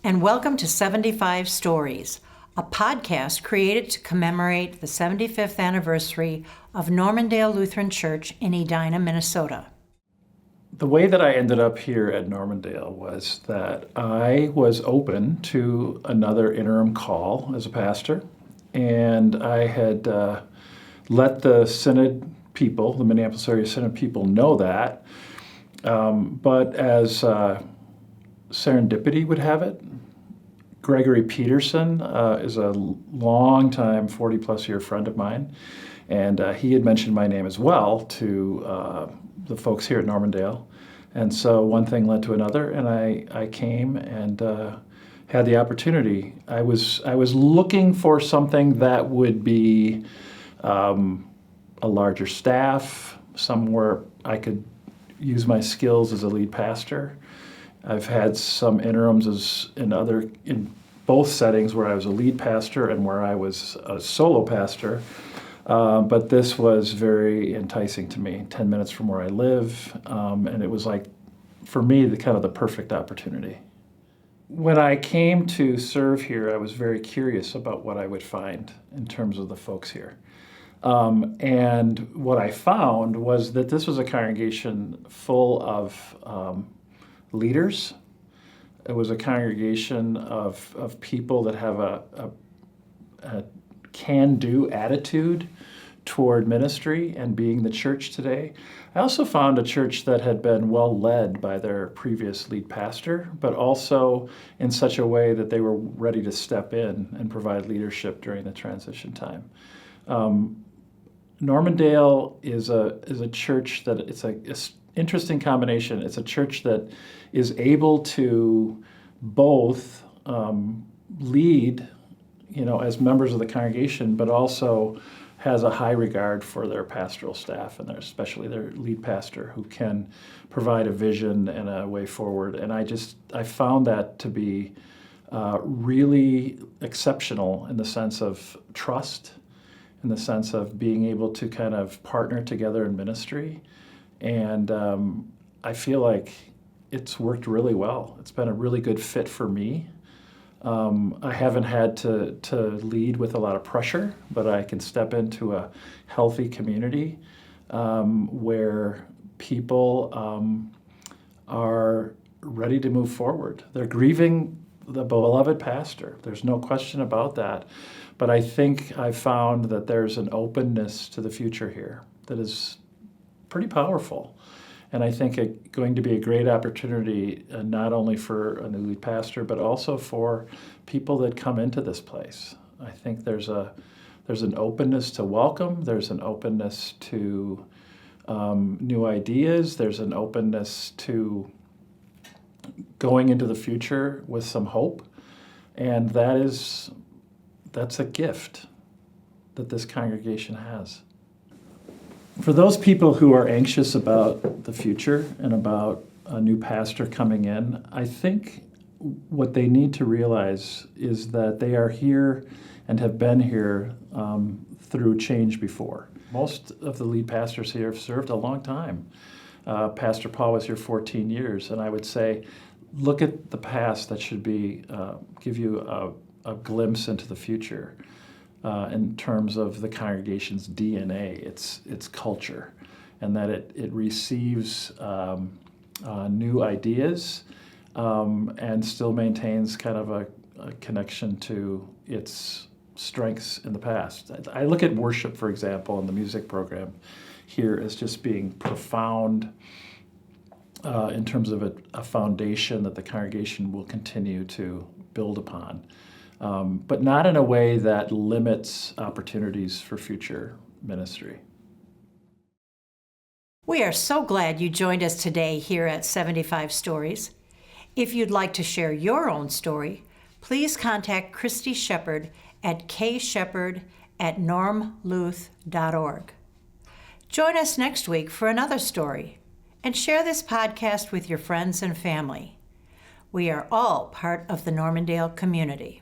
and welcome to 75 Stories, a podcast created to commemorate the 75th anniversary of Normandale Lutheran Church in Edina, Minnesota. The way that I ended up here at Normandale was that I was open to another interim call as a pastor, and I had let the Synod people, the Minneapolis area Synod people, know that. But as serendipity would have it, Gregory Peterson is a long-time, 40-plus year friend of mine, and he had mentioned my name as well to the folks here at Normandale. And so one thing led to another, and I came and had the opportunity. I was looking for something that would be a larger staff, somewhere I could use my skills as a lead pastor. I've had some interims in both settings where I was a lead pastor and where I was a solo pastor. But this was very enticing to me, 10 minutes from where I live, and it was like, for me, the perfect opportunity. When I came to serve here, I was very curious about what I would find in terms of the folks here. And what I found was that this was a congregation full of leaders. It was a congregation of people that have a can-do attitude toward ministry and being the church today. I also found a church that had been well led by their previous lead pastor, but also in such a way that they were ready to step in and provide leadership during the transition time. Normandale is a church that it's an interesting combination. It's a church that is able to both lead, as members of the congregation, but also has a high regard for their pastoral staff and especially their lead pastor, who can provide a vision and a way forward. And I found that to be really exceptional in the sense of trust, in the sense of being able to kind of partner together in ministry. And I feel like it's worked really well. It's been a really good fit for me. I haven't had to lead with a lot of pressure, but I can step into a healthy community where people are ready to move forward. They're grieving the beloved pastor. There's no question about that. But I think I found that there's an openness to the future here that is pretty powerful. And I think it's going to be a great opportunity, not only for a new lead pastor, but also for people that come into this place. I think there's an openness to welcome. There's an openness to new ideas. There's an openness to going into the future with some hope. And that's a gift that this congregation has. For those people who are anxious about the future and about a new pastor coming in, I think what they need to realize is that they are here and have been here through change before. Most of the lead pastors here have served a long time. Pastor Paul was here 14 years, and I would say, look at the past. That should give you a glimpse into the future. In terms of the congregation's DNA, its culture, and that it receives new ideas and still maintains kind of a connection to its strengths in the past. I look at worship, for example, in the music program here as just being profound in terms of a foundation that the congregation will continue to build upon. But not in a way that limits opportunities for future ministry. We are so glad you joined us today here at 75 Stories. If you'd like to share your own story, please contact Christy Shepard at kshepard@normluth.org. Join us next week for another story, and share this podcast with your friends and family. We are all part of the Normandale community.